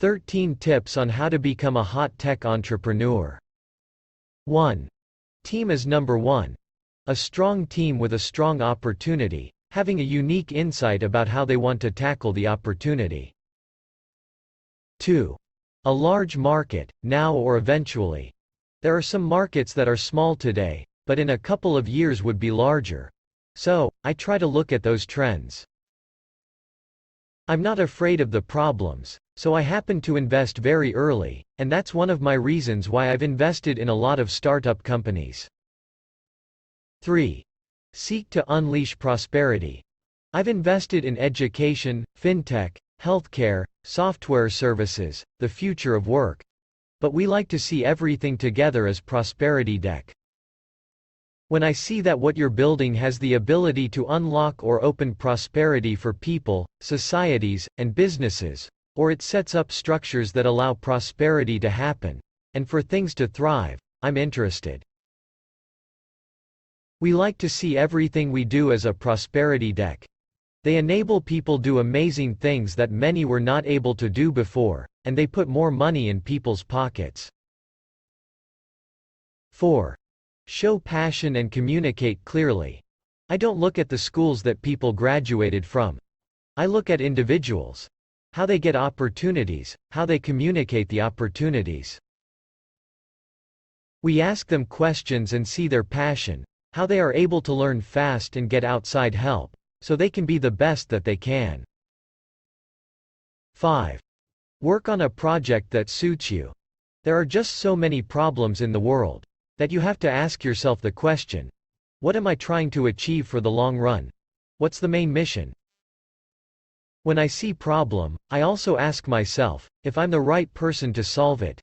13 tips on how to become a hot tech entrepreneur. 1. Team is number 1. A strong team with a strong opportunity, having a unique insight about how they want to tackle the opportunity. 2. A large market, now or eventually. There are some markets that are small today, but in a couple of years would be larger. So, I try to look at those trends. I'm not afraid of the problems, so I happen to invest very early, and that's one of my reasons why I've invested in a lot of startup companies. 3. Seek to unleash prosperity. I've invested in education, fintech, healthcare, software services, the future of work. But we like to see everything together as prosperity deck. When I see that what you're building has the ability to unlock or open prosperity for people, societies, and businesses, or it sets up structures that allow prosperity to happen, and for things to thrive, I'm interested. We like to see everything we do as a prosperity deck. They enable people do amazing things that many were not able to do before, and they put more money in people's pockets. 4. Show passion and communicate clearly. I don't look at the schools that people graduated from. I look at individuals. How they get opportunities, how they communicate the opportunities. We ask them questions and see their passion, how they are able to learn fast and get outside help, so they can be the best that they can. 5. Work on a project that suits you. There are just so many problems in the world that you have to ask yourself the question, what am I trying to achieve for the long run? What's the main mission? When I see problem, I also ask myself if I'm the right person to solve it.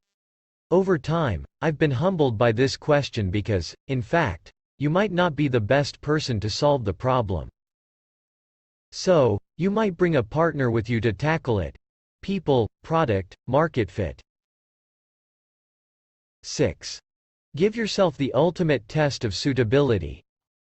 Over time, I've been humbled by this question because, in fact, you might not be the best person to solve the problem. So, you might bring a partner with you to tackle it. People, product, market fit. 6. Give yourself the ultimate test of suitability.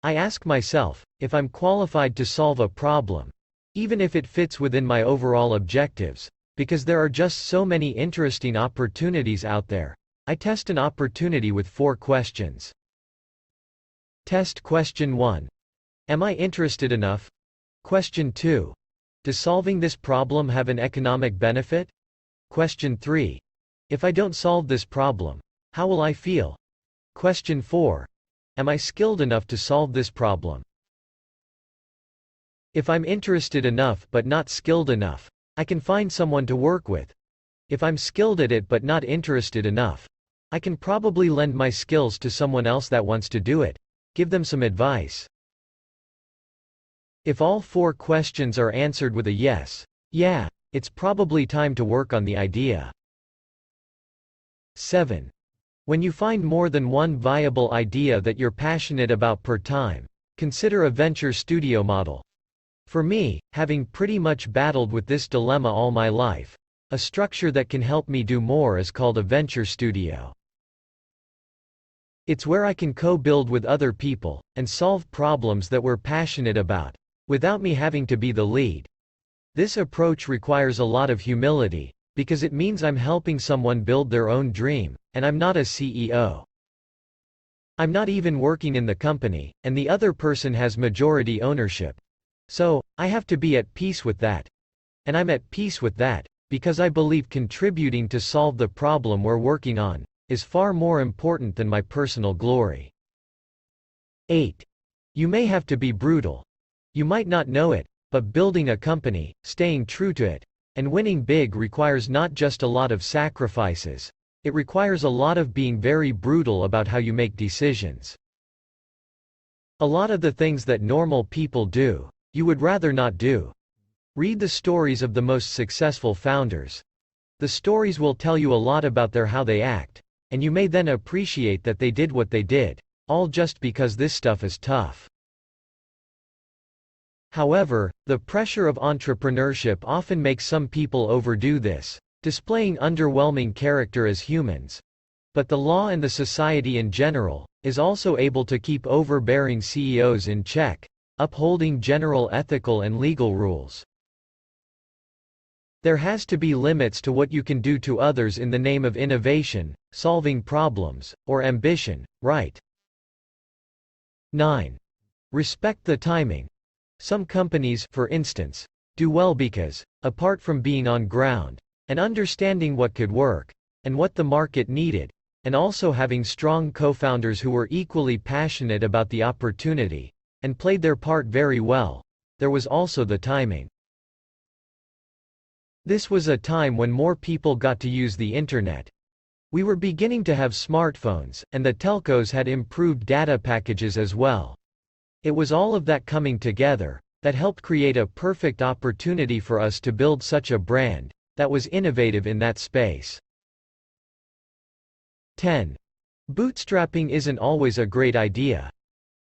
I ask myself if I'm qualified to solve a problem, even if it fits within my overall objectives, because there are just so many interesting opportunities out there. I test an opportunity with 4 questions. Test question 1. Am I interested enough? Question 2. Does solving this problem have an economic benefit? Question 3. If I don't solve this problem, how will I feel? Question 4. Am I skilled enough to solve this problem? If I'm interested enough but not skilled enough, I can find someone to work with. If I'm skilled at it but not interested enough, I can probably lend my skills to someone else that wants to do it. Give them some advice. If all 4 questions are answered with a yes, yeah, it's probably time to work on the idea. 7. When you find more than one viable idea that you're passionate about per time, consider a venture studio model. For me, having pretty much battled with this dilemma all my life, a structure that can help me do more is called a venture studio. It's where I can co-build with other people, and solve problems that we're passionate about, without me having to be the lead. This approach requires a lot of humility, because it means I'm helping someone build their own dream, and I'm not a CEO. I'm not even working in the company, and the other person has majority ownership. So, I have to be at peace with that. And I'm at peace with that, because I believe contributing to solve the problem we're working on is far more important than my personal glory. 8. You may have to be brutal. You might not know it, but building a company, staying true to it, and winning big requires not just a lot of sacrifices, it requires a lot of being very brutal about how you make decisions. A lot of the things that normal people do, you would rather not do. Read the stories of the most successful founders. The stories will tell you a lot about how they act, and you may then appreciate that they did what they did, all just because this stuff is tough. However, the pressure of entrepreneurship often makes some people overdo this, displaying underwhelming character as humans. But the law and the society in general is also able to keep overbearing CEOs in check, upholding general ethical and legal rules. There has to be limits to what you can do to others in the name of innovation, solving problems, or ambition, right? 9. Respect the timing. Some companies, for instance, do well because, apart from being on ground, and understanding what could work, and what the market needed, and also having strong co-founders who were equally passionate about the opportunity, and played their part very well, there was also the timing. This was a time when more people got to use the internet. We were beginning to have smartphones, and the telcos had improved data packages as well. It was all of that coming together that helped create a perfect opportunity for us to build such a brand that was innovative in that space. 10. Bootstrapping isn't always a great idea.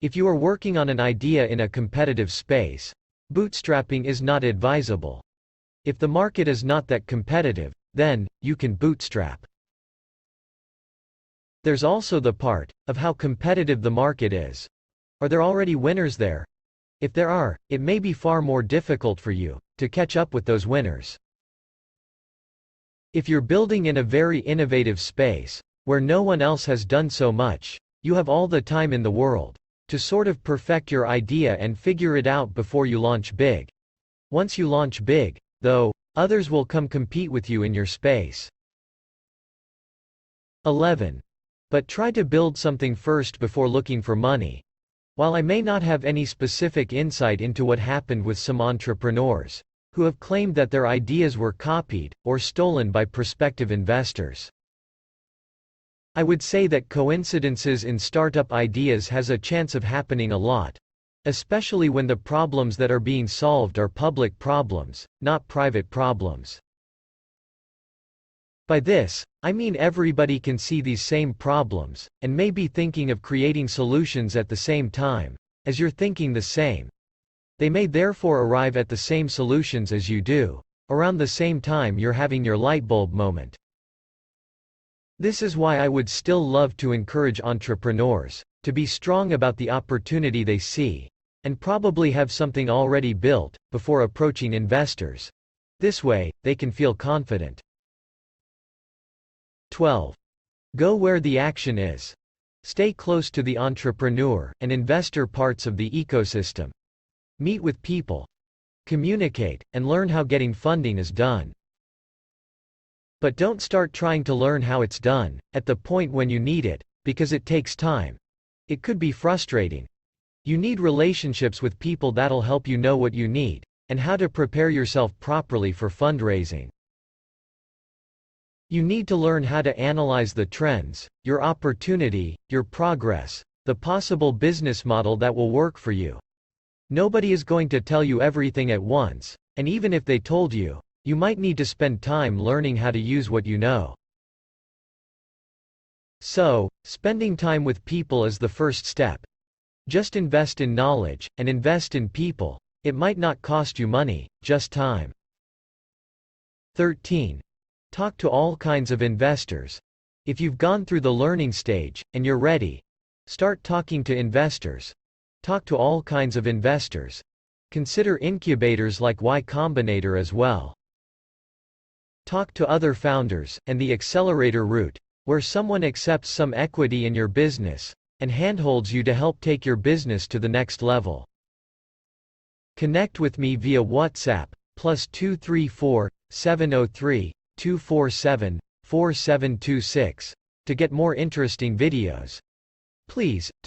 If you are working on an idea in a competitive space, bootstrapping is not advisable. If the market is not that competitive, then you can bootstrap. There's also the part of how competitive the market is. Are there already winners there? If there are, it may be far more difficult for you to catch up with those winners. If you're building in a very innovative space, where no one else has done so much, you have all the time in the world to sort of perfect your idea and figure it out before you launch big. Once you launch big, though, others will come compete with you in your space. 11. But try to build something first before looking for money. While I may not have any specific insight into what happened with some entrepreneurs who have claimed that their ideas were copied or stolen by prospective investors, I would say that coincidences in startup ideas has a chance of happening a lot, especially when the problems that are being solved are public problems, not private problems. By this, I mean everybody can see these same problems, and may be thinking of creating solutions at the same time as you're thinking the same. They may therefore arrive at the same solutions as you do, around the same time you're having your light bulb moment. This is why I would still love to encourage entrepreneurs to be strong about the opportunity they see, and probably have something already built before approaching investors. This way, they can feel confident. 12. Go where the action is. Stay close to the entrepreneur and investor parts of the ecosystem. Meet with people, communicate, and learn how getting funding is done. But don't start trying to learn how it's done at the point when you need it, because it takes time. It could be frustrating. You need relationships with people that'll help you know what you need, and how to prepare yourself properly for fundraising. You need to learn how to analyze the trends, your opportunity, your progress, the possible business model that will work for you. Nobody is going to tell you everything at once, and even if they told you, you might need to spend time learning how to use what you know. So, spending time with people is the first step. Just invest in knowledge, and invest in people. It might not cost you money, just time. 13. Talk to all kinds of investors. If you've gone through the learning stage, and you're ready, start talking to investors. Talk to all kinds of investors. Consider incubators like Y Combinator as well. Talk to other founders, and the accelerator route, where someone accepts some equity in your business, and handholds you to help take your business to the next level. Connect with me via WhatsApp, +234 703 247 4726, to get more interesting videos. Please, to